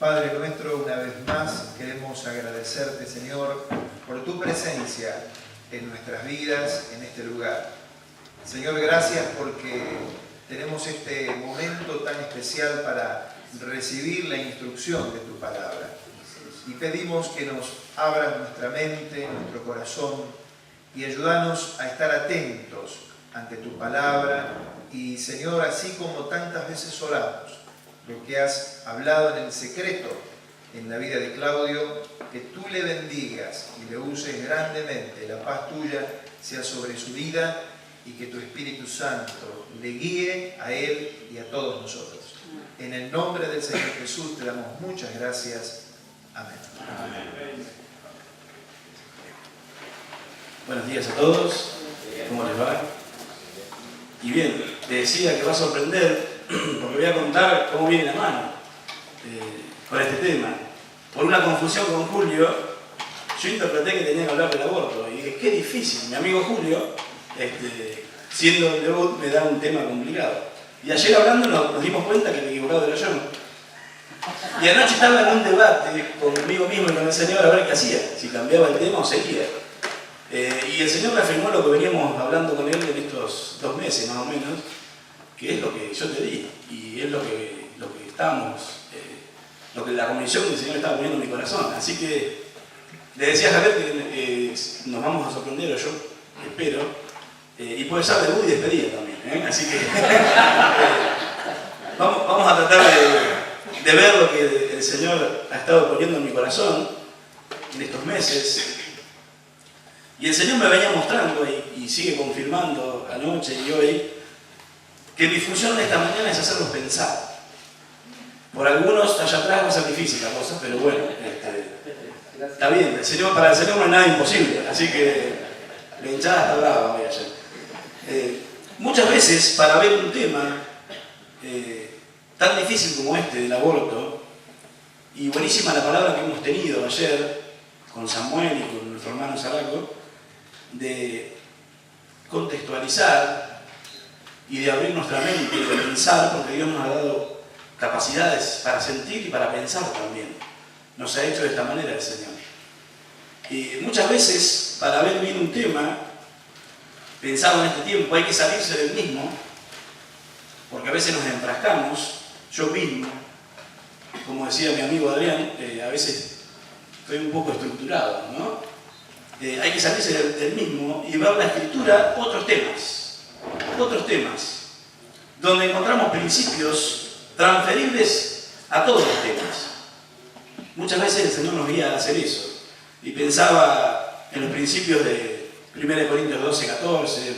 Padre nuestro, una vez más queremos agradecerte, Señor, por tu presencia en nuestras vidas, en este lugar. Señor, gracias porque tenemos este momento tan especial para recibir la instrucción de tu palabra. Y pedimos que nos abras nuestra mente, nuestro corazón, y ayúdanos a estar atentos ante tu palabra. Y, Señor, así como tantas veces oramos, lo que has hablado en el secreto en la vida de Claudio, que tú le bendigas y le uses grandemente, la paz tuya sea sobre su vida y que tu Espíritu Santo le guíe a él y a todos nosotros. En el nombre del Señor Jesús te damos muchas gracias. Amén. Amén. Buenos días a todos, ¿cómo les va? Y bien, te decía que va a sorprender porque voy a contar cómo viene la mano con este tema. Por una confusión con Julio, yo interpreté que tenía que hablar del aborto y dije, qué difícil, mi amigo Julio, siendo el debut, me da un tema complicado. Y ayer hablando nos dimos cuenta que el equivocado era yo. Y anoche estaba en un debate conmigo mismo y con el Señor a ver qué hacía, si cambiaba el tema o seguía. Y el Señor me afirmó lo que veníamos hablando con él en estos 2 meses más o menos, que es lo que yo te di, y es lo que estábamos, lo que la convicción del Señor estaba poniendo en mi corazón. Así que le decía a Javier que nos vamos a sorprender, o yo espero, y puede ser debut y despedida también, así que vamos a tratar de ver lo que el Señor ha estado poniendo en mi corazón en estos meses. Y el Señor me venía mostrando y sigue confirmando anoche y hoy que mi función esta mañana es hacerlos pensar. Por algunos allá atrás va a ser difícil la cosa, pero bueno, está bien. Para el Señor no hay nada imposible, así que la hinchada está brava hoy ayer. Muchas veces para ver un tema tan difícil como este del aborto, y buenísima la palabra que hemos tenido ayer con Samuel y con nuestro hermano Zaraco, de contextualizar y de abrir nuestra mente y de pensar, porque Dios nos ha dado capacidades para sentir y para pensar también. Nos ha hecho de esta manera el Señor. Y muchas veces, para ver bien un tema, pensado en este tiempo, hay que salirse del mismo, porque a veces nos enfrascamos, yo mismo, como decía mi amigo Adrián, a veces estoy un poco estructurado, ¿no? Hay que salirse del mismo y ver la Escritura otros temas, donde encontramos principios transferibles a todos los temas. Muchas veces el Señor nos guía a hacer eso, y pensaba en los principios de 1 Corintios 12, 14,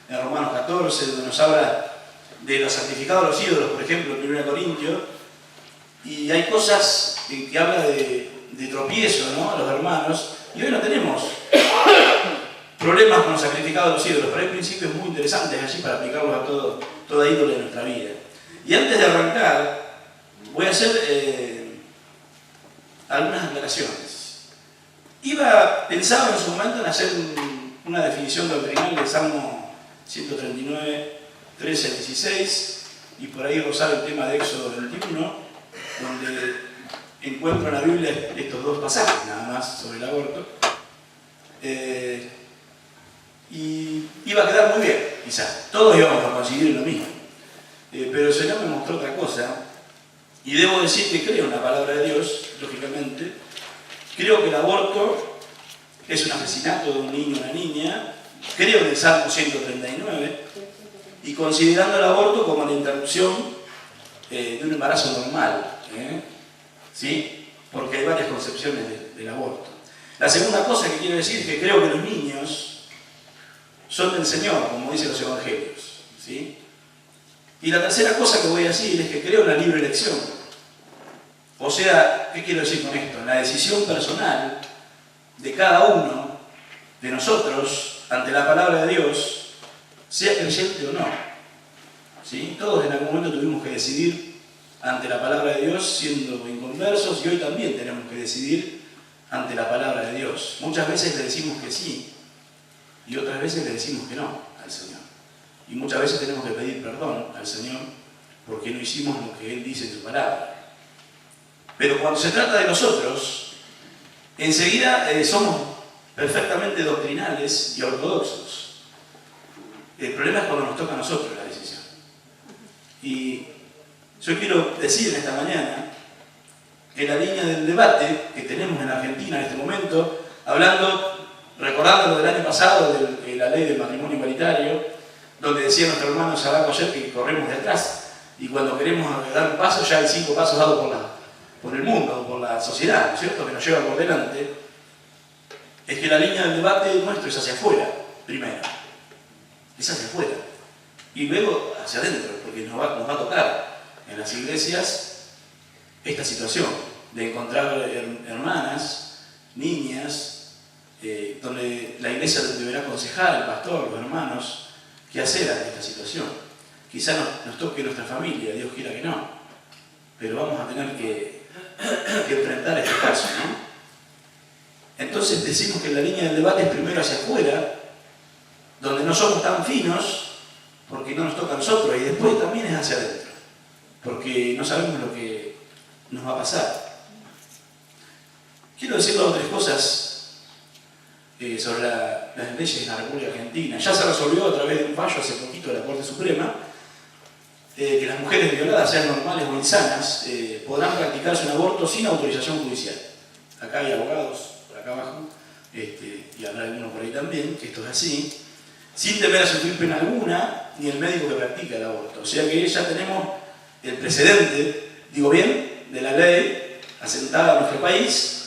en Romanos 14, donde nos habla de los santificados de los ídolos, por ejemplo, en 1 Corintios, y hay cosas que habla de tropiezo, ¿no? A los hermanos, y hoy no tenemos problemas con los sacrificados de los ídolos, pero hay principios muy interesantes allí para aplicarlos a toda ídolo de nuestra vida. Y antes de arrancar, voy a hacer algunas aclaraciones. Pensaba en su momento en hacer una definición doctrinal del Salmo 139, 13 al 16, y por ahí rozar el tema de Éxodo 21, donde encuentro en la Biblia estos 2 pasajes nada más sobre el aborto. Y iba a quedar muy bien, quizás. Todos íbamos a coincidir en lo mismo. Pero el Señor me mostró otra cosa, y debo decir que creo en la palabra de Dios, lógicamente. Creo que el aborto es un asesinato de un niño o una niña. Creo en el Salmo 139, y considerando el aborto como la interrupción de un embarazo normal. ¿Sí? Porque hay varias concepciones del aborto. La segunda cosa que quiero decir es que creo que los niños son del Señor, como dicen los evangelios, ¿sí? Y la tercera cosa que voy a decir es que creo en la libre elección. O sea, ¿qué quiero decir con esto? En la decisión personal de cada uno de nosotros ante la palabra de Dios, sea creyente o no, ¿sí? Todos en algún momento tuvimos que decidir ante la palabra de Dios siendo inconversos, y hoy también tenemos que decidir ante la palabra de Dios. Muchas veces le decimos que sí y otras veces le decimos que no al Señor. Y muchas veces tenemos que pedir perdón al Señor porque no hicimos lo que Él dice en su palabra. Pero cuando se trata de nosotros, enseguida somos perfectamente doctrinales y ortodoxos. El problema es cuando nos toca a nosotros la decisión. Y yo quiero decir en esta mañana que la línea del debate que tenemos en Argentina en este momento, recordando lo del año pasado, de la ley del matrimonio igualitario, donde decía nuestro hermano Sabaco ayer que corremos de atrás, y cuando queremos dar un paso ya hay 5 pasos dados por el mundo, por la sociedad, ¿no es cierto?, que nos lleva por delante. Es que la línea del debate nuestro es hacia afuera, primero. Es hacia afuera. Y luego hacia adentro, porque nos va a tocar en las iglesias esta situación de encontrar hermanas, niñas, donde la iglesia deberá aconsejar, el pastor, los hermanos, qué hacer ante esta situación. Quizá nos toque nuestra familia, Dios quiera que no, pero vamos a tener que enfrentar este caso, ¿no? Entonces decimos que la línea del debate es primero hacia afuera, donde no somos tan finos, porque no nos toca a nosotros, y después también es hacia adentro, porque no sabemos lo que nos va a pasar. Quiero decir 2 o 3 cosas sobre las leyes en la República Argentina. Ya se resolvió a través de un fallo hace poquito de la Corte Suprema que las mujeres violadas, sean normales o insanas, podrán practicarse un aborto sin autorización judicial. Acá hay abogados, por acá abajo, y habrá alguno por ahí también, que esto es así, sin temer a sufrir pena alguna, ni el médico que practica el aborto. O sea que ya tenemos el precedente, digo bien, de la ley asentada en nuestro país.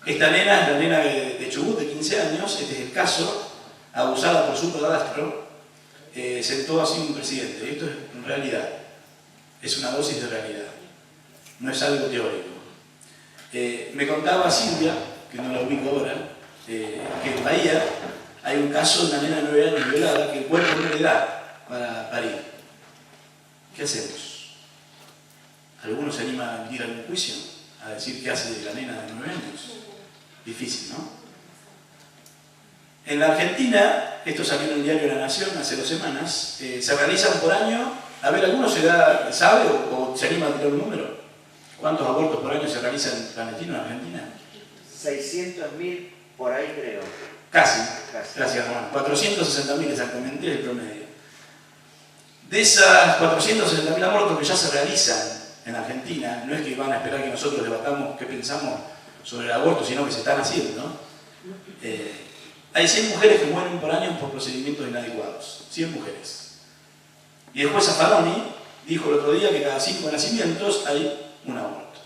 Esta nena es la nena de Chubut, de 15 años, este es el caso, abusada por su padrastro, sentó así un presidente. Esto es en realidad, es una dosis de realidad, no es algo teórico. Me contaba Silvia, que no la ubico ahora, que en Bahía hay un caso de una nena de 9 años violada que el cuerpo no le da para parir. ¿Qué hacemos? ¿Alguno se anima a emitir algún juicio? A decir qué hace la nena de 9 años. Difícil, ¿no? En la Argentina, esto salió en el diario La Nación hace 2 semanas, se realizan por año, a ver, ¿alguno sabe o se anima a tirar un número? ¿Cuántos abortos por año se realizan clandestinos en Argentina? 600.000 por ahí creo. Casi. Gracias, Román. 460.000 exactamente es el promedio. De esas 460.000 abortos que ya se realizan en Argentina, no es que van a esperar que nosotros debatamos qué pensamos sobre el aborto, sino que se están haciendo, ¿no? Hay 100 mujeres que mueren por año por procedimientos inadecuados. 100 mujeres. Y el juez Zaffaroni dijo el otro día que cada 5 nacimientos hay un aborto.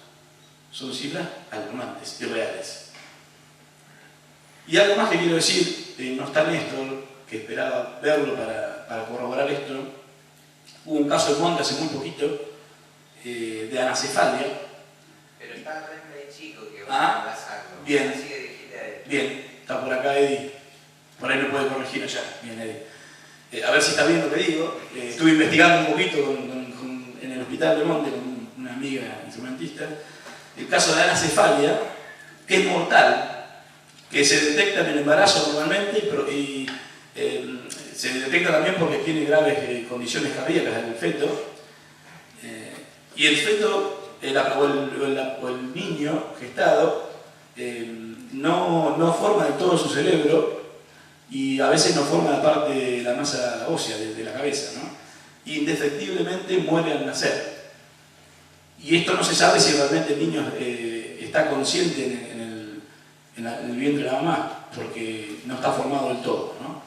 Son cifras alarmantes y reales. Y algo más que quiero decir, no está Néstor, que esperaba verlo para corroborar esto. Hubo un caso de Monte hace muy poquito, de anacefalia. Pero está re chico que va a enlazarlo. Bien. Así que dijiste a él. Bien, está por acá Eddie. Por ahí me puede corregir allá. Bien, Eddie. A ver si está bien lo que digo. Estuve investigando un poquito en el hospital de Monte con una amiga instrumentista. El caso de anacefalia, que es mortal, que se detecta en el embarazo normalmente y se detecta también porque tiene graves condiciones cardíacas en el feto. Y el feto o el niño gestado no forma de todo su cerebro y a veces no forma la parte de la masa ósea de la cabeza, ¿no? Indefectiblemente muere al nacer. Y esto no se sabe si realmente el niño está consciente en el vientre de la mamá, porque no está formado del todo, ¿no?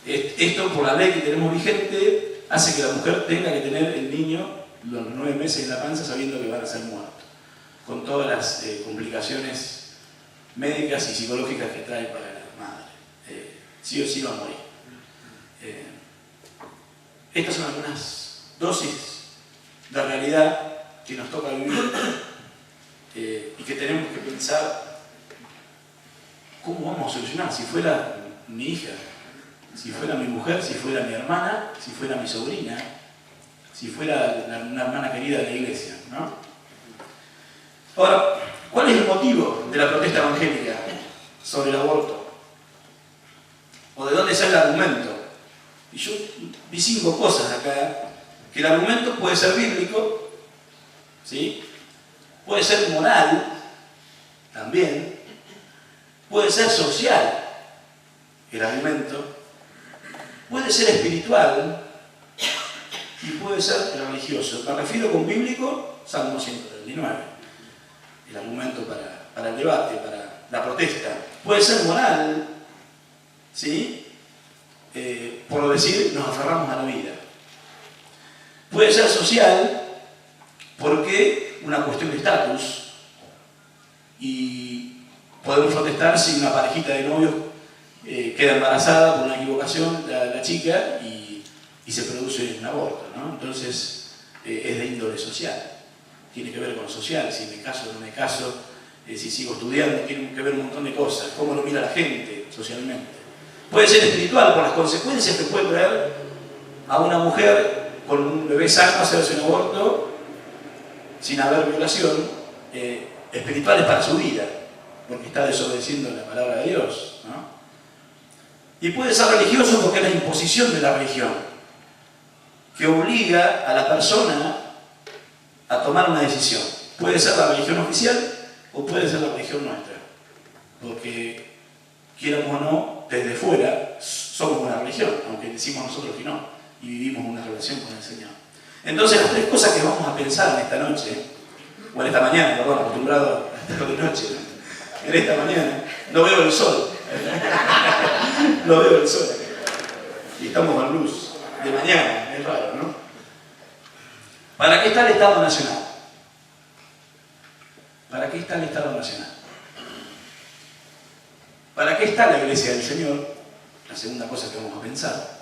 Esto, por la ley que tenemos vigente, hace que la mujer tenga que tener el niño los 9 meses en la panza sabiendo que van a ser muertos, con todas las complicaciones médicas y psicológicas que trae para la madre. Sí o sí va a morir. Estas son algunas dosis de realidad que nos toca vivir y que tenemos que pensar cómo vamos a solucionar. Si fuera mi hija, si fuera mi mujer, si fuera mi hermana, si fuera mi sobrina, si fuera una hermana querida de la iglesia, ¿no? Ahora, ¿cuál es el motivo de la protesta evangélica sobre el aborto? ¿O de dónde sale el argumento? Y yo vi 5 cosas acá, que el argumento puede ser bíblico, ¿sí? puede ser moral, también, puede ser social, el argumento, puede ser espiritual y puede ser religioso. Me refiero con bíblico, Salmo 139, el argumento para el debate, para la protesta. Puede ser moral, ¿sí? Por decir, nos aferramos a la vida. Puede ser social, porque una cuestión de estatus, y podemos protestar si una parejita de novios queda embarazada por una equivocación, la chica, y se produce un aborto, ¿no? Entonces, es de índole social, tiene que ver con lo social, si me caso o no me caso, si sigo estudiando, tiene que ver un montón de cosas, cómo lo mira la gente socialmente. Puede ser espiritual por las consecuencias que puede traer a una mujer con un bebé sano hacerse un aborto sin haber violación, espirituales para su vida, porque está desobedeciendo la palabra de Dios, ¿no? Y puede ser religioso porque es la imposición de la religión, que obliga a la persona a tomar una decisión. Puede ser la religión oficial o puede ser la religión nuestra, porque quieramos o no, desde fuera somos una religión, aunque decimos nosotros que no, y vivimos una relación con el Señor. Entonces, las tres cosas que vamos a pensar en esta noche, o en esta mañana, perdón, acostumbrado a estar de noche, ¿no? En esta mañana, no veo el sol, no veo el sol, y estamos con luz de mañana, es raro, ¿no? ¿Para qué está el Estado Nacional? ¿Para qué está el Estado Nacional? ¿Para qué está la Iglesia del Señor? La segunda cosa que vamos a pensar.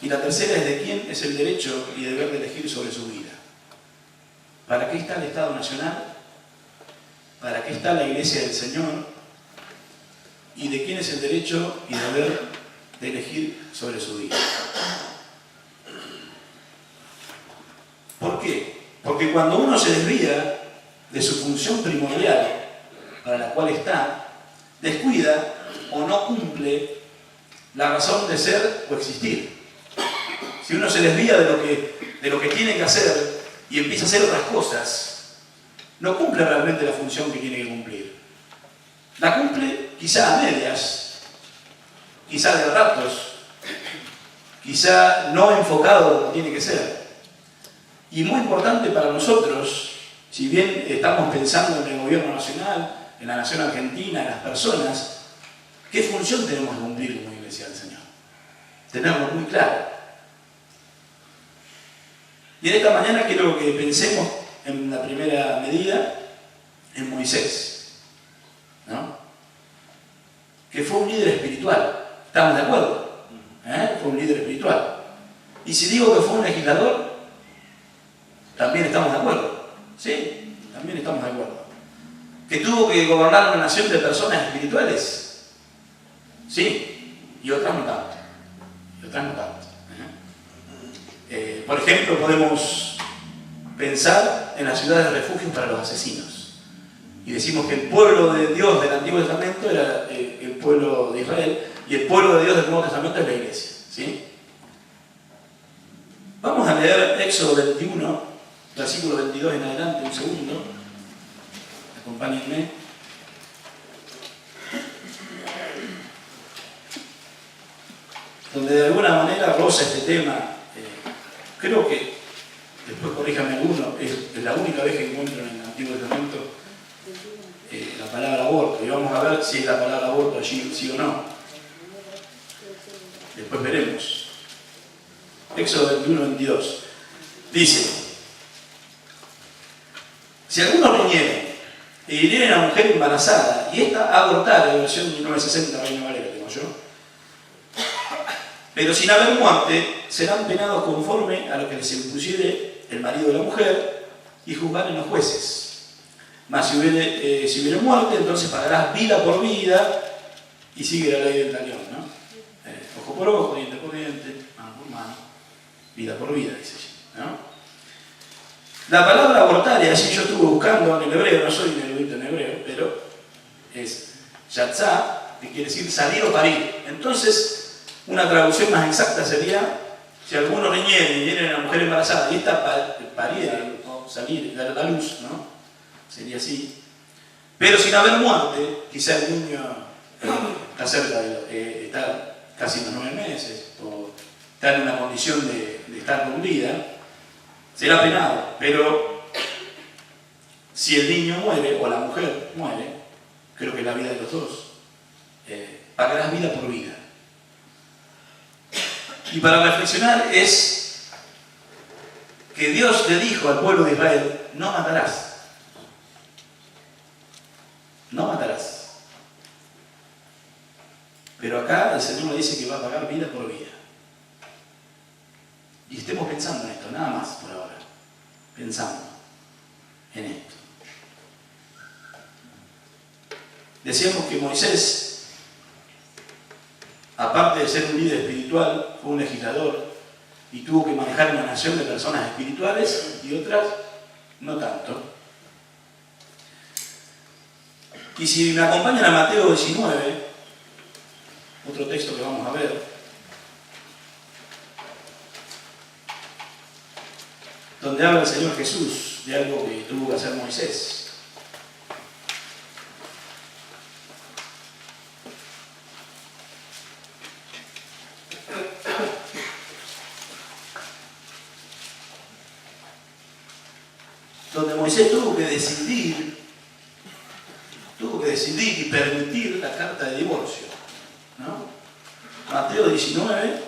Y la tercera es de quién es el derecho y deber de elegir sobre su vida. ¿Para qué está el Estado Nacional? ¿Para qué está la Iglesia del Señor? ¿Y de quién es el derecho y deber de elegir sobre su vida? ¿Por qué? Porque cuando uno se desvía de su función primordial para la cual está, descuida o no cumple la razón de ser o existir. Si uno se desvía de lo que tiene que hacer y empieza a hacer otras cosas, no cumple realmente la función que tiene que cumplir. La cumple quizá a medias, quizá de ratos, quizá no enfocado como tiene que ser. Y muy importante para nosotros, si bien estamos pensando en el gobierno nacional, en la nación argentina, en las personas, ¿qué función tenemos que cumplir como Iglesia del Señor? Tenerlo muy claro. Y en esta mañana quiero que pensemos en la primera medida en Moisés, ¿no? Que fue un líder espiritual. ¿Estamos de acuerdo? Fue un líder espiritual. Y si digo que fue un legislador, también estamos de acuerdo. Sí, también estamos de acuerdo. ¿Que tuvo que gobernar una nación de personas espirituales? Sí, y otras no tanto. Y otras no tanto. Por ejemplo, podemos pensar en las ciudades de refugio para los asesinos. Y decimos que el pueblo de Dios del Antiguo Testamento era el pueblo de Israel, y el pueblo de Dios del Nuevo Testamento es la Iglesia. ¿Sí? Vamos a leer Éxodo 21, versículo 22 en adelante, un segundo. Acompáñenme. Donde de alguna manera roza este tema. Creo que, después corríjame alguno, es la única vez que encuentro en el Antiguo Testamento la palabra aborto. Y vamos a ver si es la palabra aborto allí, sí o no. Después veremos. Éxodo 21, 22. Dice: si algunos riñeren e hirieren a mujer embarazada, y esta abortara, en versión 1960, Reina Valera tengo yo, pero sin haber muerte, serán penados conforme a lo que les impusiere el marido de la mujer, y juzgaren los jueces. Mas si hubiere muerte, entonces pagarás vida por vida, y sigue la ley del talión, ¿no? Ojo por ojo, diente por diente, mano por mano, vida por vida, dice allí, ¿no? La palabra abortar, y así yo estuve buscando en el hebreo, no soy un erudito en hebreo, pero es yatzá, que quiere decir salir o parir. Entonces, una traducción más exacta sería: si alguno riñere y viene una mujer embarazada y esta pariera o salir, dar a luz, ¿no? sería así. Pero sin haber muerte, quizá el niño está cerca está casi unos 9 meses, o está en una condición de estar con vida, será penado. Pero si el niño muere o la mujer muere, creo que la vida de los dos, pagarás vida por vida. Y para reflexionar es que Dios le dijo al pueblo de Israel: no matarás. No matarás. Pero acá el Señor le dice que va a pagar vida por vida. Y estemos pensando en esto, nada más por ahora. Pensando en esto. Decíamos que Moisés, aparte de ser un líder espiritual, fue un legislador y tuvo que manejar una nación de personas espirituales y otras no tanto. Y si me acompañan a Mateo 19, otro texto que vamos a ver, donde habla el Señor Jesús de algo que tuvo que hacer Moisés. Donde Moisés tuvo que decidir y permitir la carta de divorcio, ¿no? Mateo 19,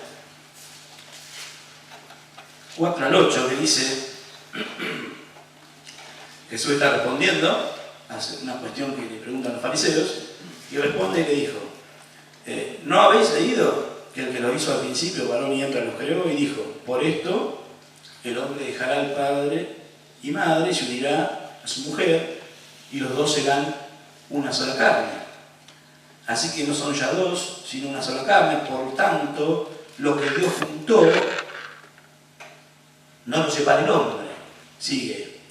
4 al 8, que dice, Jesús está respondiendo a una cuestión que le preguntan los fariseos, y responde y le dijo, ¿no habéis leído que el que lo hizo al principio, varón y hembra, los creó? Y dijo, por esto el hombre dejará al padre y madre, se unirá a su mujer, y los dos serán una sola carne. Así que no son ya dos, sino una sola carne. Por tanto, lo que Dios juntó, no lo separe el hombre. Sigue.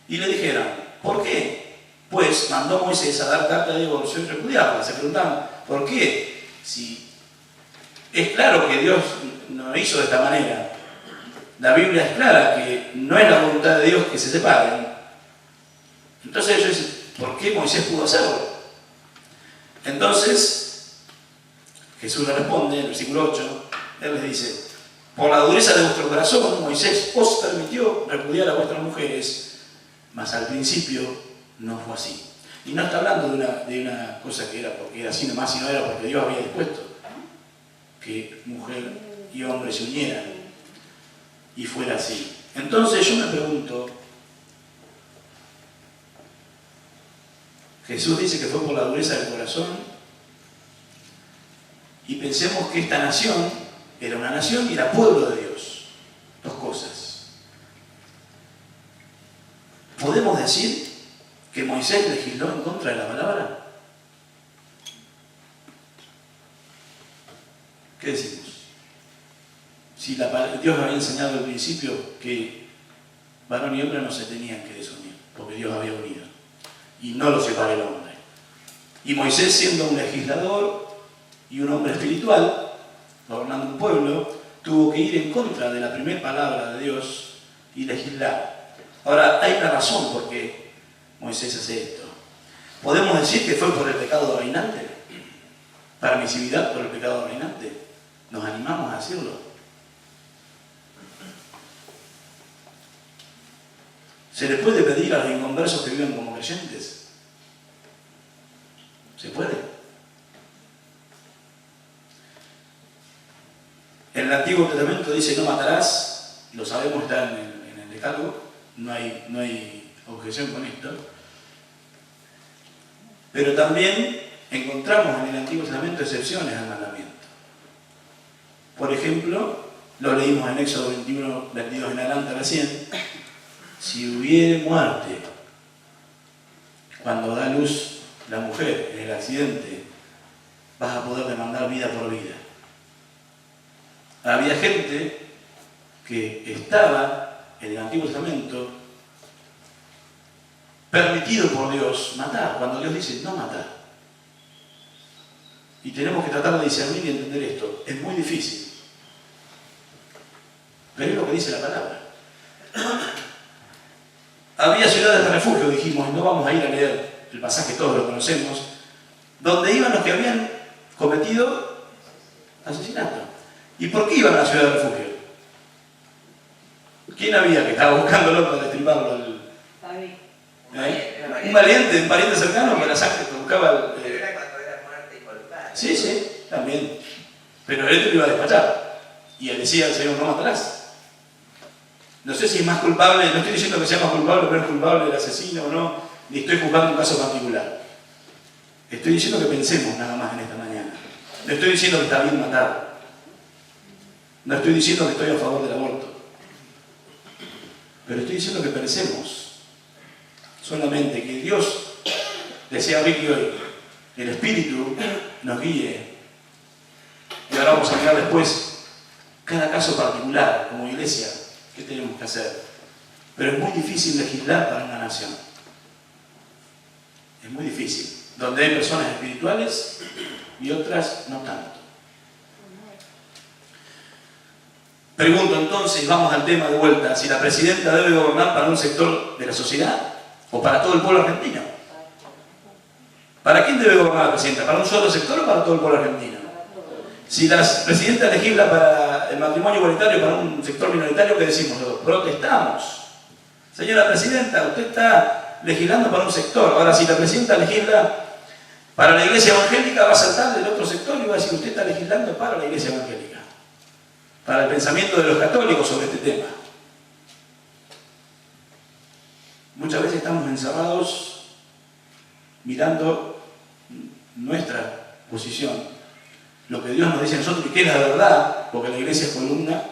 Y le dijeron, ¿por qué? Pues mandó Moisés a dar carta de divorcio y repudiarla. Se preguntaban, ¿por qué? Si es claro que Dios no hizo de esta manera. La Biblia es clara que no es la voluntad de Dios que se separen. Entonces ellos dicen, ¿por qué Moisés pudo hacerlo? Entonces, Jesús le responde en el versículo 8, Él les dice, por la dureza de vuestro corazón, Moisés os permitió repudiar a vuestras mujeres, mas al principio no fue así. Y no está hablando de una cosa que era porque era así nomás, sino era porque Dios había dispuesto que mujer y hombre se unieran y fuera así. Entonces yo me pregunto, Jesús dice que fue por la dureza del corazón y pensemos que esta nación era una nación y era pueblo de Dios. Dos cosas. ¿Podemos decir que Moisés legisló en contra de la palabra? ¿Qué decimos? Si Dios había enseñado al principio que varón y hombre no se tenían que desunir, porque Dios había unido. Y no lo separa el hombre. Y Moisés, siendo un legislador y un hombre espiritual, gobernando un pueblo, tuvo que ir en contra de la primera palabra de Dios y legislar. Ahora, hay una razón por qué Moisés hace esto. ¿Podemos decir que fue por el pecado reinante? ¿Permisividad por el pecado reinante? ¿Nos animamos a decirlo? ¿Se le puede pedir a los inconversos que viven como creyentes? ¿Se puede? En el Antiguo Testamento dice no matarás, lo sabemos, está en el Decálogo, no hay objeción con esto. Pero también encontramos en el Antiguo Testamento excepciones al mandamiento. Por ejemplo, lo leímos en Éxodo 21, 22 en adelante recién. Si hubiere muerte cuando da luz la mujer en el accidente, vas a poder demandar vida por vida. Había gente que estaba en el Antiguo Testamento permitido por Dios matar, cuando Dios dice no matar. Y tenemos que tratar de discernir y entender esto. Es muy difícil, pero es lo que dice la palabra. había ciudades de refugio, dijimos, no vamos a ir a leer el pasaje, todos lo conocemos, donde iban los que habían cometido asesinato. ¿Y por qué iban a la ciudad de refugio? ¿Quién había que estaba buscándolo para destriparlo? Un valiente, un pariente cercano que la sangre que buscaba. Pero era cuando era muerte involuntaria. Sí, sí, también. Pero él lo iba a despachar. Y él decía al Señor, no matarás. No sé si es más culpable, no estoy diciendo que sea más culpable o menos culpable el asesino o no, ni estoy juzgando un caso particular. Estoy diciendo que pensemos nada más en esta mañana. No estoy diciendo que está bien matar. No estoy diciendo que estoy a favor del aborto. Pero estoy diciendo que pensemos solamente que Dios, decía Ricky hoy, el Espíritu nos guíe. Y ahora vamos a mirar después cada caso particular como iglesia, qué tenemos que hacer. Pero es muy difícil legislar para una nación. Es muy difícil. Donde hay personas espirituales y otras no tanto. Pregunto entonces, vamos al tema de vuelta, si la presidenta debe gobernar para un sector de la sociedad o para todo el pueblo argentino. ¿Para quién debe gobernar la presidenta? ¿Para un solo sector o para todo el pueblo argentino? Si la presidenta legisla para el matrimonio igualitario, para un sector minoritario, ¿qué decimos? Protestamos. Señora presidenta, usted está legislando para un sector. Ahora, si la presidenta legisla para la iglesia evangélica, va a saltar del otro sector y va a decir, usted está legislando para la iglesia evangélica. Para el pensamiento de los católicos sobre este tema. Muchas veces estamos encerrados mirando nuestra posición, lo que Dios nos dice a nosotros, y que es la verdad, porque la iglesia es columna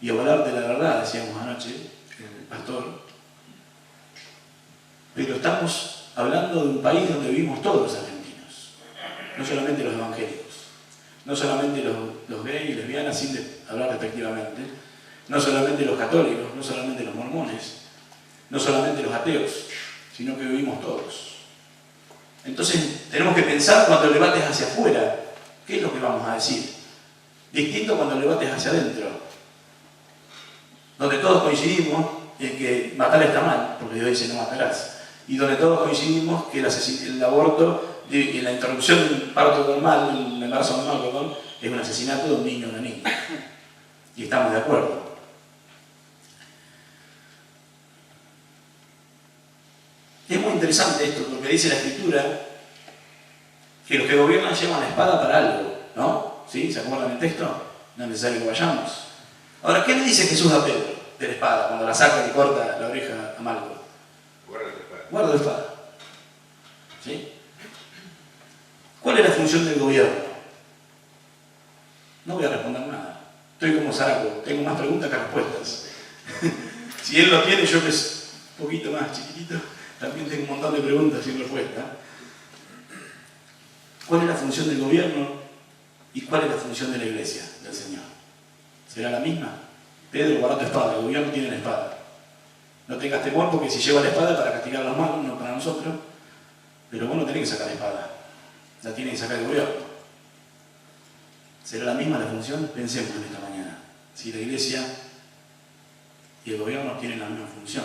y hablar de la verdad, decíamos anoche el pastor. Pero estamos hablando de un país donde vivimos todos los argentinos, no solamente los evangélicos. No solamente los gays y lesbianas, sin hablar respectivamente, no solamente los católicos, no solamente los mormones, no solamente los ateos, sino que vivimos todos. Entonces tenemos que pensar cuando el debate es hacia afuera, ¿qué es lo que vamos a decir? Distinto cuando el debate es hacia adentro, donde todos coincidimos en que matar está mal, porque Dios dice no matarás, y donde todos coincidimos que el aborto y la interrupción del parto normal, el embarazo normal, perdón, es un asesinato de un niño o una niña. Y estamos de acuerdo. Es muy interesante esto, porque dice la Escritura que los que gobiernan llevan la espada para algo, ¿no? ¿Sí? ¿Se acuerdan del texto? No es necesario que vayamos. Ahora, ¿qué le dice Jesús a Pedro de la espada cuando la saca y corta la oreja a Malco? Guarda la espada. Guarda la espada. ¿Sí? ¿Cuál es la función del gobierno? No voy a responder nada. Estoy como Zaraco, tengo más preguntas que respuestas. Si él lo tiene, yo que es un poquito más chiquitito, también tengo un montón de preguntas sin respuesta. ¿Cuál es la función del gobierno y cuál es la función de la iglesia del Señor? ¿Será la misma? Pedro, guarda tu espada, el gobierno tiene la espada. No tengas temor porque si lleva la espada para castigar a los malos, no para nosotros, pero vos no tenés que sacar la espada. La tiene que sacar el gobierno. ¿Será la misma la función? Pensemos en esta mañana. Si la iglesia y el gobierno tienen la misma función.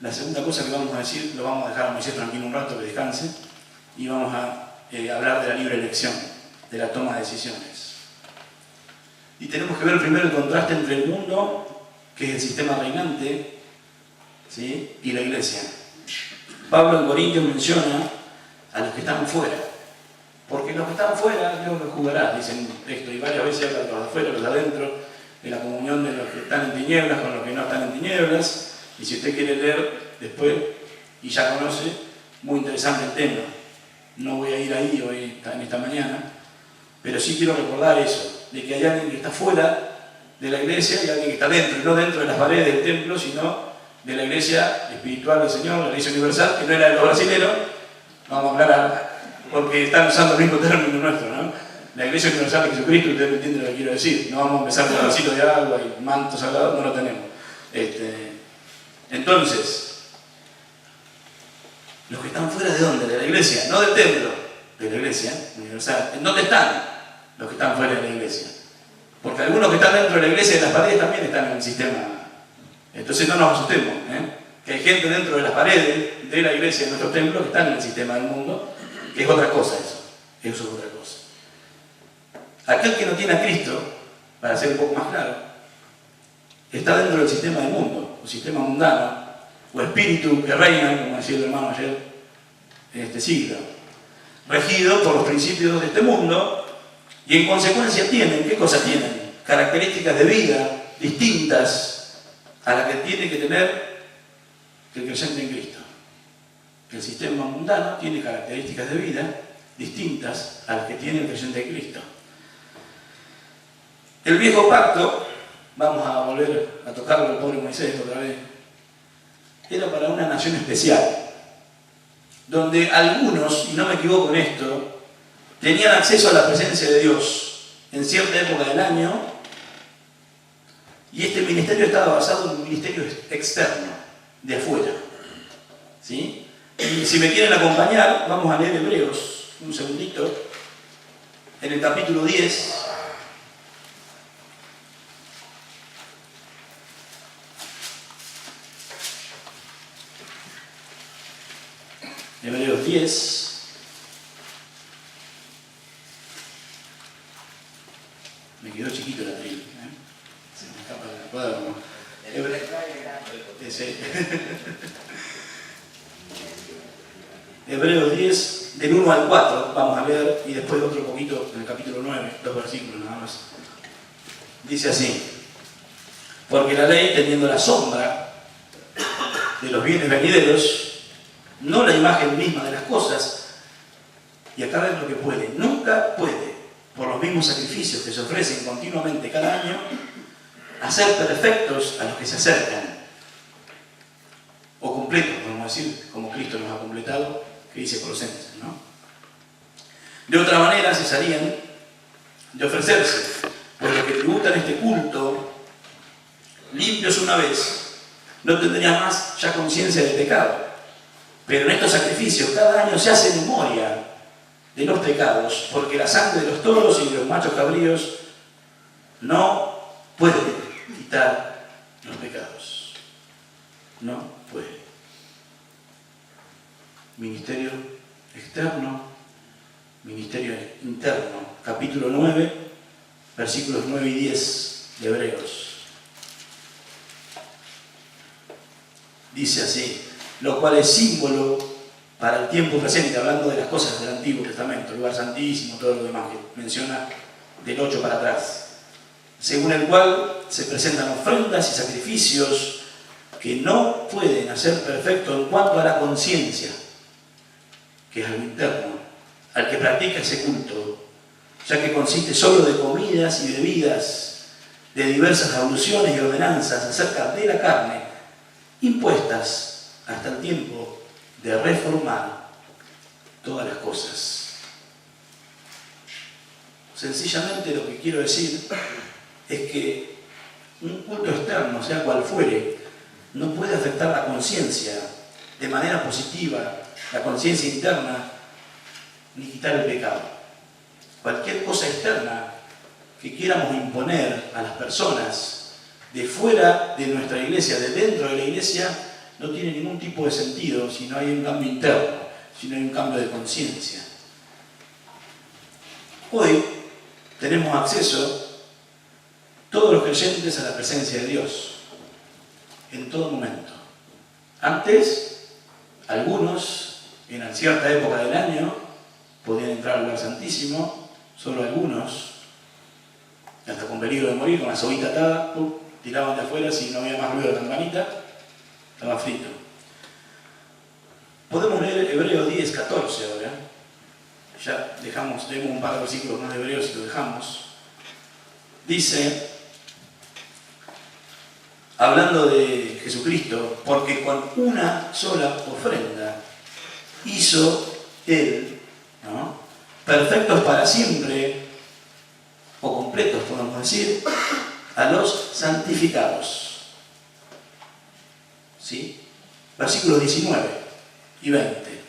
La segunda cosa que vamos a decir, lo vamos a dejar a Moisés tranquilo un rato, que descanse, y vamos a hablar de la libre elección, de la toma de decisiones. Y tenemos que ver primero el contraste entre el mundo, que es el sistema reinante, ¿sí?, y la iglesia. Pablo en Corintios menciona a los que están fuera, porque los que están fuera Dios los juzgará, dicen esto, y varias veces habla de los de afuera, los de adentro, de la comunión de los que están en tinieblas con los que no están en tinieblas, y si usted quiere leer después, y ya conoce, muy interesante el tema. No voy a ir ahí hoy, en esta mañana, pero sí quiero recordar eso, de que hay alguien que está fuera de la iglesia y alguien que está dentro, y no dentro de las paredes del templo, sino de la iglesia espiritual del Señor, la iglesia universal, que no era de los brasileros, vamos a aclarar, porque están usando el mismo término nuestro, ¿no? La iglesia universal de Jesucristo, ustedes me entienden lo que quiero decir, no vamos a empezar con vasitos de agua y mantos sagrados, no lo tenemos. Entonces, los que están fuera de dónde? De la iglesia, no del templo, de la iglesia universal. ¿En dónde están los que están fuera de la iglesia? Porque algunos que están dentro de la iglesia y de las paredes también están en el sistema Entonces no nos asustemos, que hay gente dentro de las paredes de la iglesia de nuestro templo que están en el sistema del mundo, que es otra cosa eso es otra cosa. Aquel que no tiene a Cristo, para ser un poco más claro, está dentro del sistema del mundo, o sistema mundano, o espíritu que reina, como decía el hermano ayer, en este siglo, regido por los principios de este mundo, y en consecuencia tienen, ¿qué cosas tienen? Características de vida distintas a las que tiene que tener el creyente en Cristo. El sistema mundano tiene características de vida distintas a las que tiene el creyente en Cristo. El viejo pacto, vamos a volver a tocarlo al pobre Moisés otra vez, era para una nación especial, donde algunos, y no me equivoco en esto, tenían acceso a la presencia de Dios en cierta época del año, y este ministerio estaba basado en un ministerio externo, de afuera. ¿Sí? Y si me quieren acompañar, vamos a leer Hebreos, un segundito, en el capítulo 10. Hebreos 10. Me quedó chiquito el atril, se me escapa del cuaderno. Hebreos 10, del 1 al 4, vamos a leer, y después otro poquito en el capítulo 9, 2 versículos nada más. Dice así: porque la ley, teniendo la sombra de los bienes venideros, no la imagen misma de las cosas, y acá ven lo que puede, nunca puede, por los mismos sacrificios que se ofrecen continuamente cada año, hacer perfectos a los que se acercan, o completos, podemos decir, como Cristo nos ha completado, que dice Colosenses, ¿no? De otra manera cesarían de ofrecerse, por lo que tributan este culto, limpios una vez, no tendrían más ya conciencia de pecado. Pero en estos sacrificios cada año se hace memoria de los pecados, porque la sangre de los toros y de los machos cabríos no puede quitar los pecados. No puede. Ministerio externo, ministerio interno. Capítulo 9, versículos 9 y 10 de Hebreos. Dice así: lo cual es símbolo para el tiempo presente, hablando de las cosas del Antiguo Testamento, el lugar santísimo, todo lo demás que menciona del 8 para atrás, según el cual se presentan ofrendas y sacrificios que no pueden hacer perfecto en cuanto a la conciencia, que es algo interno, al que practica ese culto, ya que consiste solo de comidas y bebidas, de diversas abluciones y ordenanzas acerca de la carne, impuestas hasta el tiempo de reformar todas las cosas. Sencillamente lo que quiero decir es que un culto externo, sea cual fuere, no puede afectar la conciencia de manera positiva, la conciencia interna, ni quitar el pecado. Cualquier cosa externa que quieramos imponer a las personas de fuera de nuestra iglesia, de dentro de la iglesia, no tiene ningún tipo de sentido si no hay un cambio interno, si no hay un cambio de conciencia. Hoy tenemos acceso, todos los creyentes, a la presencia de Dios, en todo momento. Antes, algunos, en cierta época del año, podían entrar al lugar santísimo, solo algunos, hasta con peligro de morir, con la soguita atada, tiraban de afuera si no había más ruido de la campanita. Estaba frito. Podemos leer Hebreos 10, 14 ahora. Ya leemos un par de versículos más de Hebreos y lo dejamos. Dice, hablando de Jesucristo, porque con una sola ofrenda hizo Él, ¿no?, perfectos para siempre, o completos podemos decir, a los santificados. ¿Sí? Versículos 19 y 20.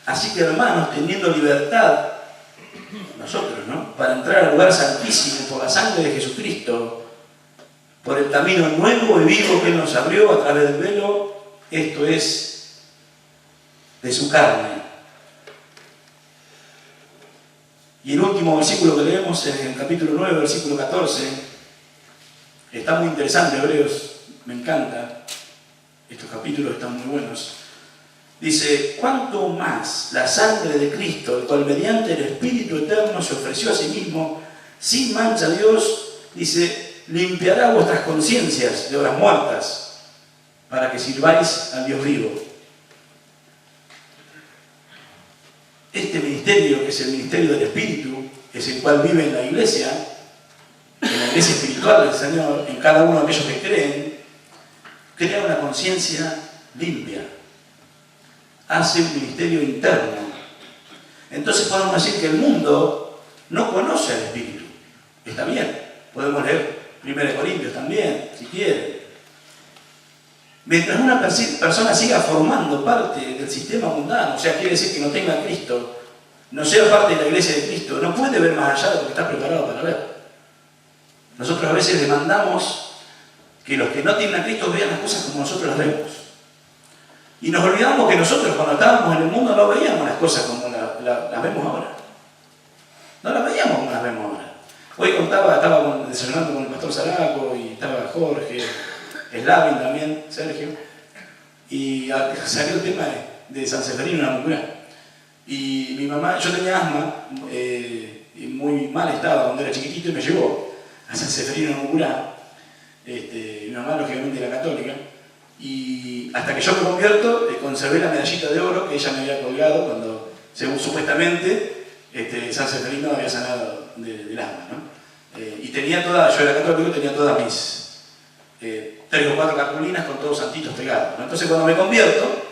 Así que, hermanos, teniendo libertad, nosotros, ¿no?, para entrar al lugar santísimo por la sangre de Jesucristo, por el camino nuevo y vivo que Él nos abrió a través del velo, esto es de su carne. Y el último versículo que leemos en el capítulo 9, versículo 14, está muy interesante, Hebreos, me encanta, estos capítulos están muy buenos. Dice, ¿cuánto más la sangre de Cristo, el cual mediante el Espíritu Eterno se ofreció a sí mismo, sin mancha a Dios, dice, limpiará vuestras conciencias de obras muertas, para que sirváis al Dios vivo? Este ministerio, que es el ministerio del Espíritu, es el cual vive en la iglesia espiritual del Señor, en cada uno de aquellos que creen, crea una conciencia limpia, hace un ministerio interno. Entonces podemos decir que el mundo no conoce al Espíritu. Está bien, podemos leer 1 Corintios también, si quieren. Mientras una persona siga formando parte del sistema mundano, o sea, quiere decir que no tenga a Cristo, no sea parte de la iglesia de Cristo, no puede ver más allá de lo que está preparado para ver. Nosotros a veces demandamos que los que no tienen a Cristo vean las cosas como nosotros las vemos. Y nos olvidamos que nosotros cuando estábamos en el mundo no veíamos las cosas como las vemos ahora. No las veíamos como las vemos ahora. Hoy estaba desayunando con el pastor Zaraco y estaba Jorge, Slavin también, Sergio, y salió el tema de San Seferino en la Mucurá. Y mi mamá, yo tenía asma, muy mal estaba cuando era chiquitito y me llevó a San Seferino en la Mucurá. Mi mamá lógicamente era católica. Y hasta que yo me convierto, conservé la medallita de oro que ella me había colgado cuando, según supuestamente, San Seferino había sanado del asma, ¿no? Y tenía todas, yo era católico, tenía todas mis 3 o 4 cartulinas con todos santitos pegados, ¿no? Entonces cuando me convierto,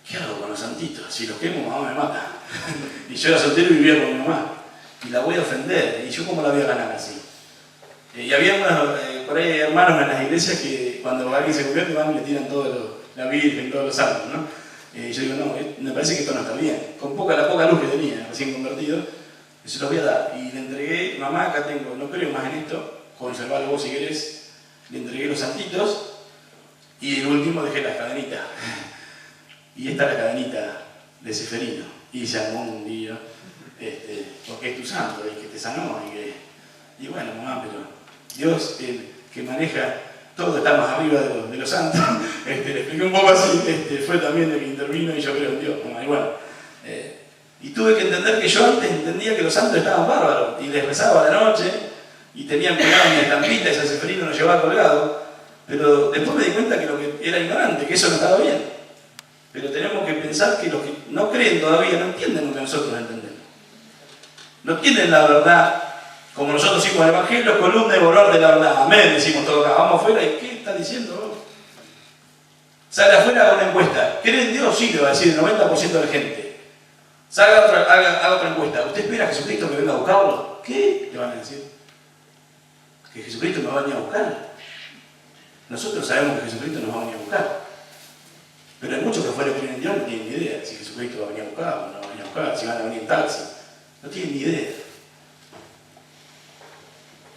¿qué hago con los santitos? Si los quemo, mamá me mata. Y yo era soltero y vivía con mi mamá. Y la voy a ofender. ¿Y yo cómo la voy a ganar así? Y había unos, por ahí hermanos en las iglesias que cuando alguien se convierte van y le tiran todo la Virgen, todos los santos, ¿no? Y yo digo, no, me parece que esto no está bien. Con la poca luz que tenía, recién convertido, se los voy a dar. Y le entregué, mamá, acá tengo, no creo más en esto, conservarlo vos si querés. Le entregué los santitos y el último dejé las cadenitas. Y esta es la cadenita de Seferino. Y se armó un día, porque es tu santo, el que te sanó. Y bueno, mamá, pero Dios, el que maneja todo, está más arriba de los santos. Le expliqué un poco así, fue también el que intervino y yo creo en Dios, mamá. Y bueno, y tuve que entender que yo antes entendía que los santos estaban bárbaros y les rezaba a la noche y tenían pegado mi estampita y San Seferino nos llevaba colgado, pero después me di cuenta que lo que era ignorante, que eso no estaba bien. Pero tenemos que pensar que los que no creen todavía no entienden lo que nosotros entendemos. No entienden la verdad, como nosotros decimos el Evangelio, columna y valor de la verdad. Amén, decimos todo acá. Vamos afuera y ¿qué está diciendo vos? Sale afuera con una encuesta. ¿Cree en Dios? Sí, le va a decir el 90% de la gente. Haga otra encuesta. ¿Usted espera a Jesucristo que venga a buscarlo? ¿Qué? Le van a decir. ¿Que Jesucristo nos va a venir a buscar? Nosotros sabemos que Jesucristo nos va a venir a buscar. Pero hay muchos que fuera que creen en Dios no tienen ni idea si Jesucristo va a venir a buscar o no va a venir a buscar, si van a venir en taxi. No tienen ni idea.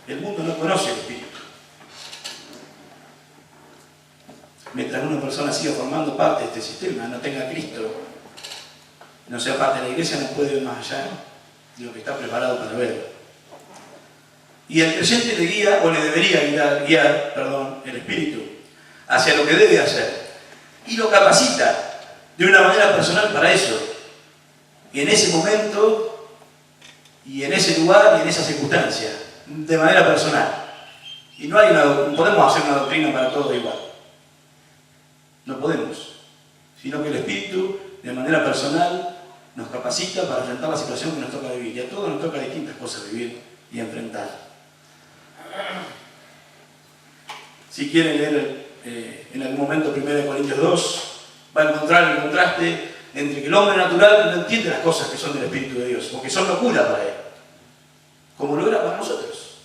El mundo no conoce el Espíritu. Mientras una persona siga formando parte de este sistema, no tenga a Cristo, no sea parte de la iglesia, no puede ir más allá de lo que está preparado para ver. Y el creyente le guía, o le debería guiar, el Espíritu, hacia lo que debe hacer. Y lo capacita de una manera personal para eso. Y en ese momento, y en ese lugar, y en esa circunstancia, de manera personal. Y no podemos hacer una doctrina para todos igual. No podemos. Sino que el Espíritu, de manera personal, nos capacita para enfrentar la situación que nos toca vivir. Y a todos nos toca distintas cosas vivir y enfrentar. Si quieren leer en algún momento 1 Corintios 2, va a encontrar el contraste entre que el hombre natural no entiende las cosas que son del Espíritu de Dios, porque son locura para él, como lo era para nosotros.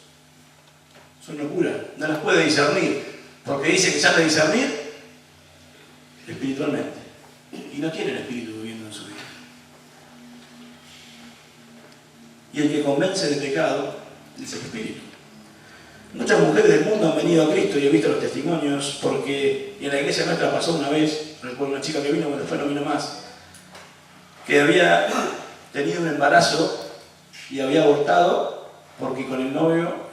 Son locura, no las puede discernir, porque dice que sabe discernir espiritualmente, y no tiene el Espíritu viviendo en su vida. Y el que convence de pecado es el Espíritu. Muchas mujeres del mundo han venido a Cristo y he visto los testimonios, porque en la iglesia nuestra pasó una vez, recuerdo una chica que vino, pero después no vino más, que había tenido un embarazo y había abortado porque con el novio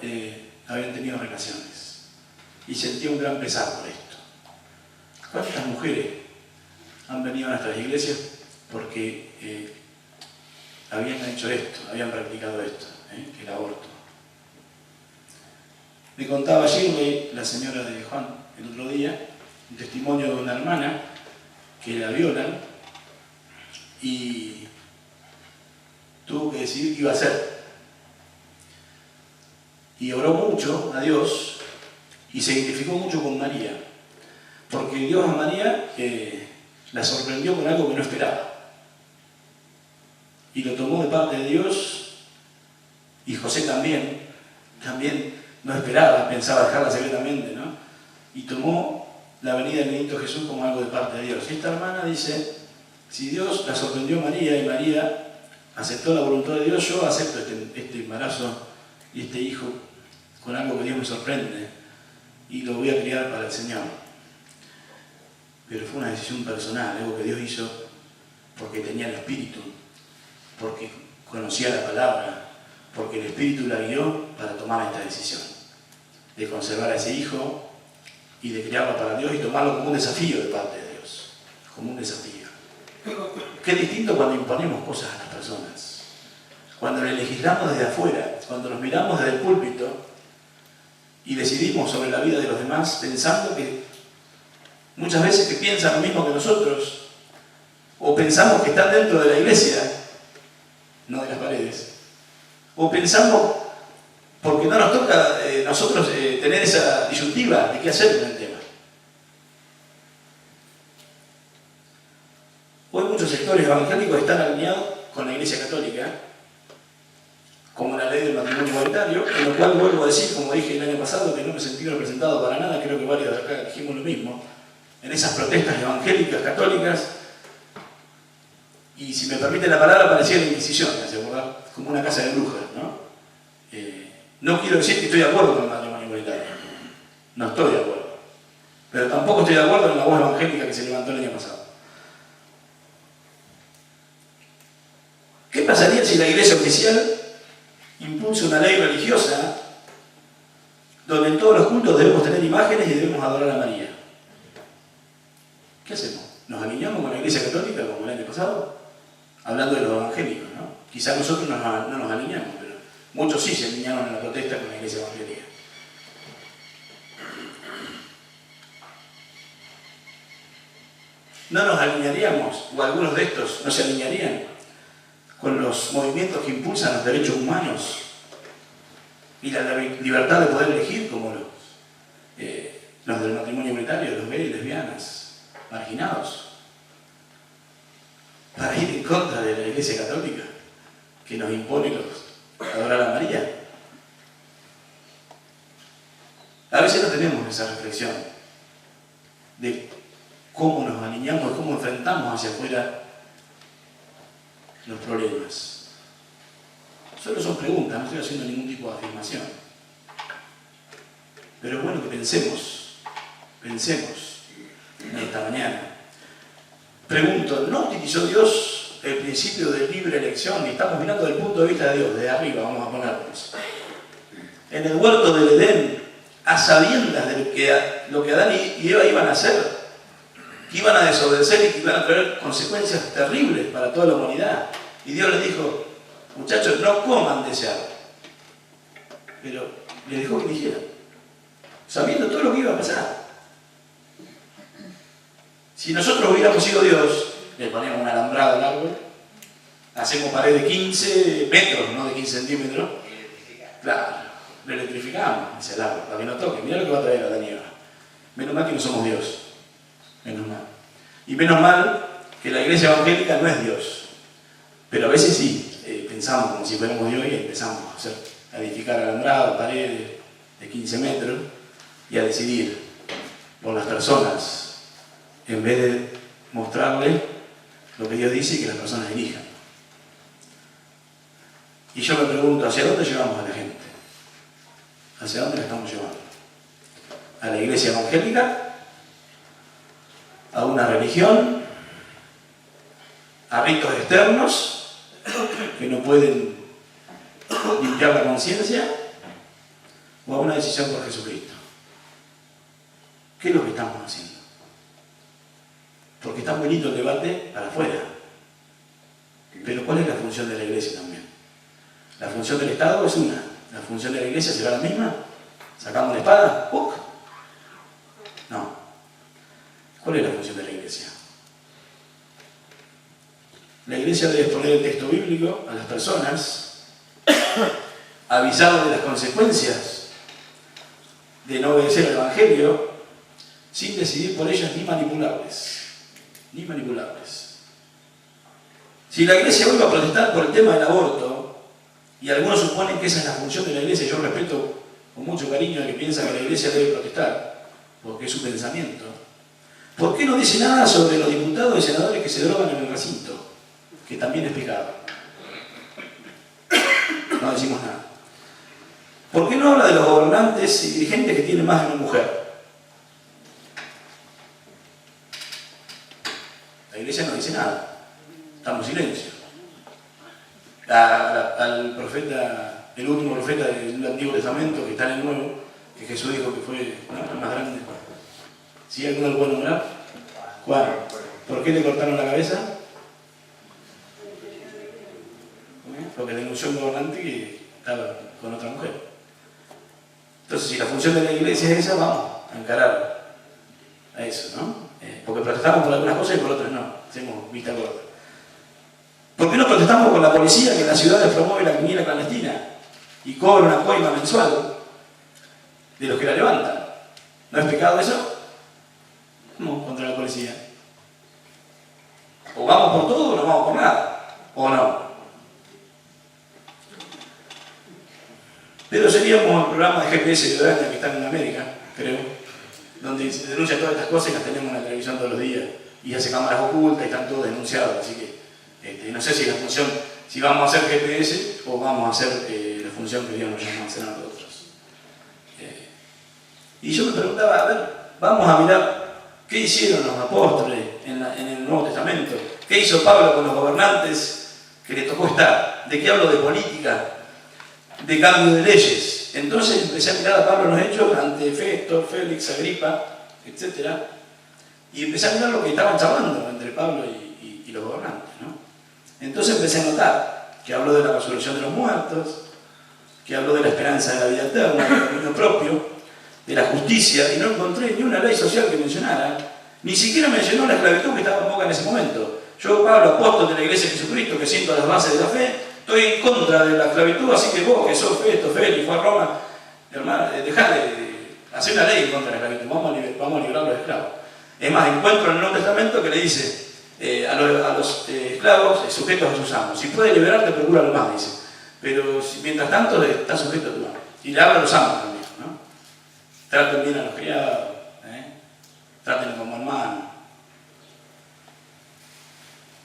habían tenido relaciones. Y sentía un gran pesar por esto. ¿Cuántas mujeres han venido a nuestras iglesias porque habían hecho esto, habían practicado esto, el aborto? Me contaba Shirley, la señora de Juan, el otro día, un testimonio de una hermana que la violan y tuvo que decidir qué iba a hacer. Y oró mucho a Dios y se identificó mucho con María, porque Dios a María la sorprendió con algo que no esperaba. Y lo tomó de parte de Dios, y José también no esperaba, pensaba dejarla secretamente, ¿no? Y tomó la venida del niñito Jesús como algo de parte de Dios. Y esta hermana dice, si Dios la sorprendió a María y María aceptó la voluntad de Dios, yo acepto este embarazo y este hijo con algo que Dios me sorprende y lo voy a criar para el Señor. Pero fue una decisión personal, algo que Dios hizo porque tenía el Espíritu, porque conocía la palabra, porque el Espíritu la guió para tomar esta decisión de conservar a ese hijo y de criarlo para Dios y tomarlo como un desafío de parte de Dios, como un desafío. Qué distinto cuando imponemos cosas a las personas, cuando le legislamos desde afuera, cuando nos miramos desde el púlpito y decidimos sobre la vida de los demás pensando que muchas veces que piensan lo mismo que nosotros, o pensamos que están dentro de la iglesia, no de las paredes, o pensamos porque no nos toca nosotros tener esa disyuntiva de qué hacer con el tema. Hoy muchos sectores evangélicos están alineados con la Iglesia Católica, como la ley del matrimonio igualitario, en lo cual vuelvo a decir, como dije el año pasado, que no me sentí representado para nada, creo que varios de acá dijimos lo mismo, en esas protestas evangélicas, católicas, y si me permite la palabra, parecía la Inquisición, como una casa de brujas, ¿no? No quiero decir que estoy de acuerdo con el matrimonio igualitario, no estoy de acuerdo, pero tampoco estoy de acuerdo en la voz evangélica que se levantó el año pasado. ¿Qué pasaría si la Iglesia oficial impulsa una ley religiosa donde en todos los cultos debemos tener imágenes y debemos adorar a María? ¿Qué hacemos? ¿Nos alineamos con la Iglesia Católica como el año pasado? Hablando de los evangélicos, ¿no? Quizás nosotros no nos alineamos, pero muchos sí se alinearon en la protesta con la Iglesia evangélica. ¿No nos alinearíamos, o algunos de estos no se alinearían con los movimientos que impulsan los derechos humanos y la libertad de poder elegir, como los del matrimonio igualitario, los gays y lesbianas, marginados, para ir en contra de la Iglesia Católica que nos impone adorar a María? A veces no tenemos esa reflexión de cómo nos alineamos, cómo enfrentamos hacia afuera los problemas. Solo son preguntas, no estoy haciendo ningún tipo de afirmación. Pero es bueno que pensemos en esta mañana. Pregunto, ¿no utilizó Dios el principio de libre elección? Y estamos mirando desde el punto de vista de Dios, de arriba, vamos a ponernos. En el huerto del Edén, a sabiendas de lo que Adán y Eva iban a hacer, que iban a desobedecer y que iban a traer consecuencias terribles para toda la humanidad. Y Dios les dijo, muchachos, no coman de ese árbol. Pero les dejó que eligieran, sabiendo todo lo que iba a pasar. Si nosotros hubiéramos sido Dios, le poníamos un alambrado al árbol, hacemos pared de 15 metros, no de 15 centímetros. Claro, lo electrificamos ese árbol, para que no toque. Mirá lo que va a traer Adán y Eva. Menos mal que no somos Dios. Menos mal. Y menos mal que la Iglesia evangélica no es Dios. Pero a veces sí, pensamos como si fuéramos Dios y empezamos a edificar alambrados, paredes de 15 metros y a decidir por las personas en vez de mostrarle lo que Dios dice y que las personas elijan. Y yo me pregunto, ¿hacia dónde llevamos a la gente? ¿Hacia dónde la estamos llevando? ¿A la iglesia evangélica? ¿A una religión? ¿A ritos externos que no pueden limpiar la conciencia? ¿O a una decisión por Jesucristo? ¿Qué es lo que estamos haciendo? Porque está muy bonito el debate para afuera. Pero ¿cuál es la función de la iglesia también? La función del Estado es una. ¿La función de la iglesia será la misma? ¿Sacamos la espada? ¡Puc! No. ¿Cuál es la función de la iglesia? La iglesia debe exponer el texto bíblico a las personas, avisarles de las consecuencias de no obedecer al Evangelio, sin decidir por ellas ni manipularles. Ni manipularles. Si la iglesia hoy va a protestar por el tema del aborto, y algunos suponen que esa es la función de la iglesia, yo respeto con mucho cariño al que piensa que la iglesia debe protestar, porque es su pensamiento, ¿por qué no dice nada sobre los diputados y senadores que se drogan en el recinto? Que también es pecado. No decimos nada. ¿Por qué no habla de los gobernantes y dirigentes que tienen más de una mujer? La iglesia no dice nada. Estamos en silencio. Al profeta, el último profeta del Antiguo Testamento, que está en el Nuevo, que Jesús dijo que fue el más grande. ¿Sí? ¿Alguno lo puede nombrar? Juan. ¿Por qué le cortaron la cabeza? Porque denunció a un gobernante que estaba con otra mujer. Entonces, si la función de la iglesia es esa, vamos a encarar a eso, ¿no? Porque protestamos por algunas cosas y por otras no. Hacemos vista gorda. ¿Por qué no protestamos con la policía que en las ciudades promueve la quiniela clandestina y cobra una coima mensual de los que la levantan? ¿No es pecado eso? Vamos contra la policía. O vamos por todo o no vamos por nada. ¿O no? Pero seríamos el programa de GPS de Ciudadania que están en América, creo, donde se denuncian todas estas cosas y las tenemos en la televisión todos los días. Y hace cámaras ocultas y están todos denunciados. Así que no sé si la función, si vamos a hacer GPS o vamos a hacer la función que Dios nos llama a hacer a nosotros. Y yo me preguntaba, a ver, vamos a mirar qué hicieron los apóstoles en el Nuevo Testamento. ¿Qué hizo Pablo con los gobernantes que le tocó estar? ¿De qué hablo? De política, de cambio de leyes. Entonces empecé a mirar a Pablo en los hechos ante Festo, Félix, Agripa, etc. Y empecé a mirar lo que estaban charlando entre Pablo y los gobernantes, ¿no? Entonces empecé a notar que habló de la resurrección de los muertos, que habló de la esperanza de la vida eterna, del dominio propio, de la justicia, y no encontré ni una ley social que mencionara, ni siquiera mencionó la esclavitud que estaba en boga en ese momento. Yo, Pablo, apóstol de la Iglesia de Jesucristo, que siento las bases de la fe, estoy en contra de la esclavitud, así que vos, que sos Festo, Félix, fue a Roma, hermano, dejá de hacer una ley en contra de la esclavitud, vamos a liberar a los esclavos. Es más, encuentro en el Nuevo Testamento que le dice a los esclavos sujetos a sus amos. Si puede liberarte, procúralo más, dice. Pero mientras tanto está sujeto a tu amo. Y le habla a los amos también, ¿no? Traten bien a los criados, traten como hermanos.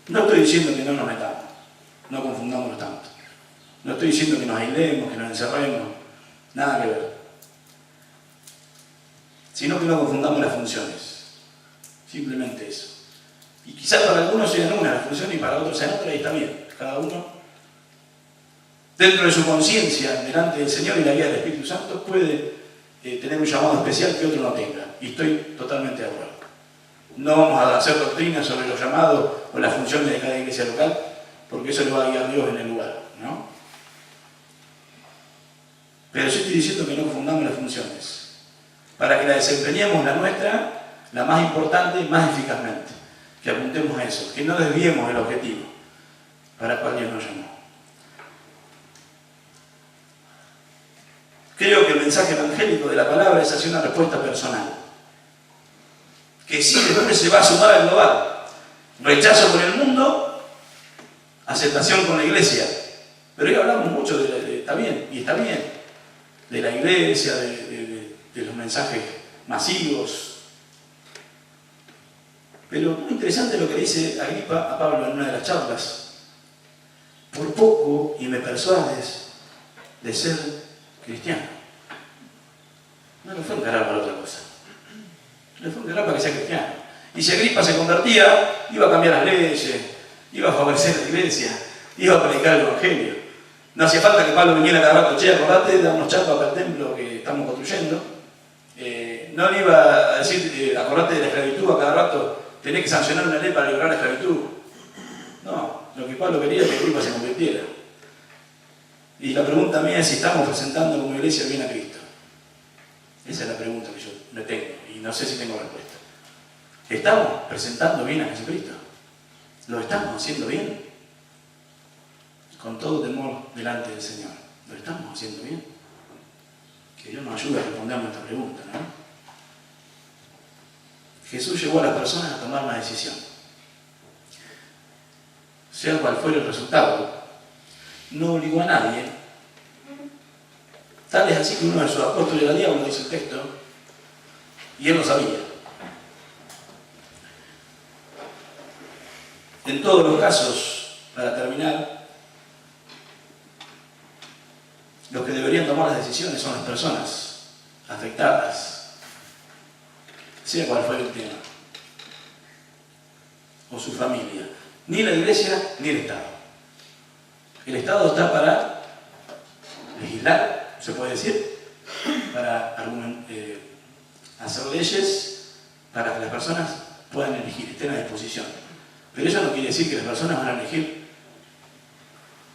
No estoy diciendo que no nos metamos, no confundamos tanto. No estoy diciendo que nos aislemos, que nos encerremos, nada que ver. Sino que no confundamos las funciones. Simplemente eso. Y quizás para algunos sean una las funciones y para otros sean otra, y está bien. Cada uno, dentro de su conciencia, delante del Señor y la guía del Espíritu Santo, puede tener un llamado especial que otro no tenga. Y estoy totalmente de acuerdo. No vamos a hacer doctrinas sobre los llamados o las funciones de cada iglesia local, porque eso le va a guiar Dios en el lugar, ¿no? Pero yo estoy diciendo que no confundamos las funciones, para que la desempeñemos la nuestra, la más importante y más eficazmente. Que apuntemos a eso, que no desviemos el objetivo para el cual Dios nos llamó. Creo que el mensaje evangélico de la palabra es hacer una respuesta personal, que sí después se va a sumar al global. Rechazo con el mundo, aceptación con la iglesia. Pero hoy hablamos mucho está bien, y está bien, de la iglesia, de los mensajes masivos. Pero muy interesante lo que dice Agripa a Pablo en una de las charlas. Por poco y me persuades de ser cristiano. No lo fue a encarar para otra cosa. Lo fue a encarar para que sea cristiano. Y si Agripa se convertía, iba a cambiar las leyes, iba a favorecer a la iglesia, iba a predicar el evangelio. No hacía falta que Pablo viniera cada rato, che, acordate, da unos chapas para el templo que estamos construyendo. No le iba a decir, acordate de la esclavitud a cada rato, tenés que sancionar una ley para liberar la esclavitud. No, lo que Pablo quería es que Agripa se convirtiera. Y la pregunta mía es si estamos presentando como iglesia bien a Cristo. Esa es la pregunta que yo me tengo y no sé si tengo respuesta. ¿Estamos presentando bien a Jesucristo? ¿Lo estamos haciendo bien? Con todo temor delante del Señor. ¿Lo estamos haciendo bien? Que Dios nos ayude a respondernos esta pregunta, ¿no? Jesús llevó a las personas a tomar una decisión. Sea cual fuera el resultado, no obligó a nadie. Tal es así que uno de sus apóstoles era diablo, dice el texto, y él lo sabía. En todos los casos, para terminar, los que deberían tomar las decisiones son las personas afectadas, sea cual fuera el tema, o su familia. Ni la iglesia ni el Estado. El Estado está para legislar, se puede decir, para hacer leyes para que las personas puedan elegir, estén a disposición. Pero eso no quiere decir que las personas van a elegir,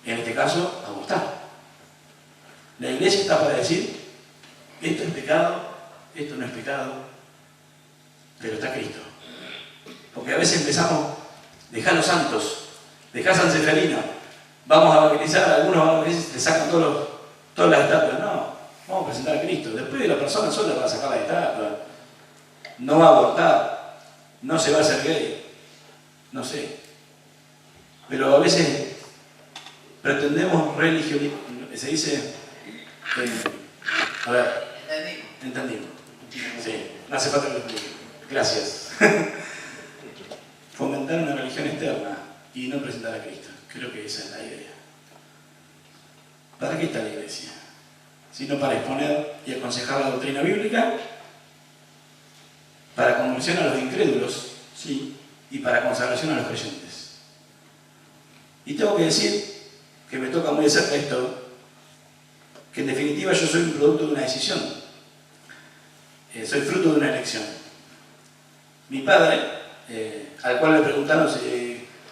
en este caso, abortar. La iglesia está para decir, esto es pecado, esto no es pecado, pero está Cristo. Porque a veces empezamos, dejá los santos, dejá San Seferino, vamos a bautizar, algunos van a bautizar, le sacan todas las estatuas. No, vamos a presentar a Cristo. Después la persona sola va a sacar la estatua, no va a abortar, no se va a hacer gay, no sé. Pero a veces pretendemos religiosidad, se dice, a ver, entendimos. Sí, no hace falta que lo explique. Gracias. Fomentar una religión externa y no presentar a Cristo. Creo que esa es la idea. ¿Para qué está la iglesia? Sino para exponer y aconsejar la doctrina bíblica, para conversión a los incrédulos, sí, y para consagración a los creyentes. Y tengo que decir, que me toca muy de cerca esto, que en definitiva yo soy un producto de una decisión. Soy fruto de una elección. Mi padre, al cual le preguntaron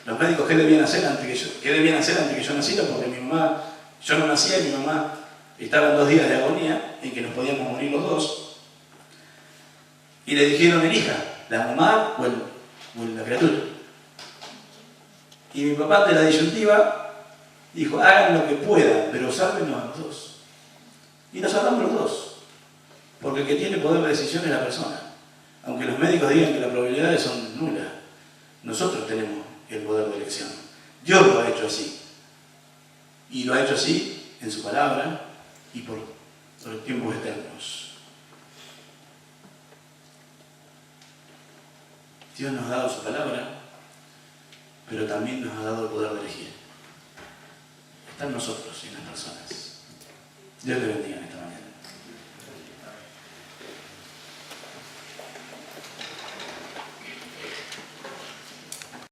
los médicos qué debían hacer antes que yo naciera, porque yo no nacía y mi mamá estaba en 2 días de agonía en que nos podíamos morir los dos. Y le dijeron, elija, la mamá o la criatura. Y mi papá, de la disyuntiva, dijo, hagan lo que puedan, pero sálvenos a los dos. Y nos salvamos los dos. Porque el que tiene poder de decisión es la persona. Aunque los médicos digan que las probabilidades son nulas, nosotros tenemos el poder de elección. Dios lo ha hecho así. Y lo ha hecho así en su palabra y por tiempos eternos. Dios nos ha dado su palabra, pero también nos ha dado el poder de elegir. Está en nosotros y en las personas. Dios te bendiga en esta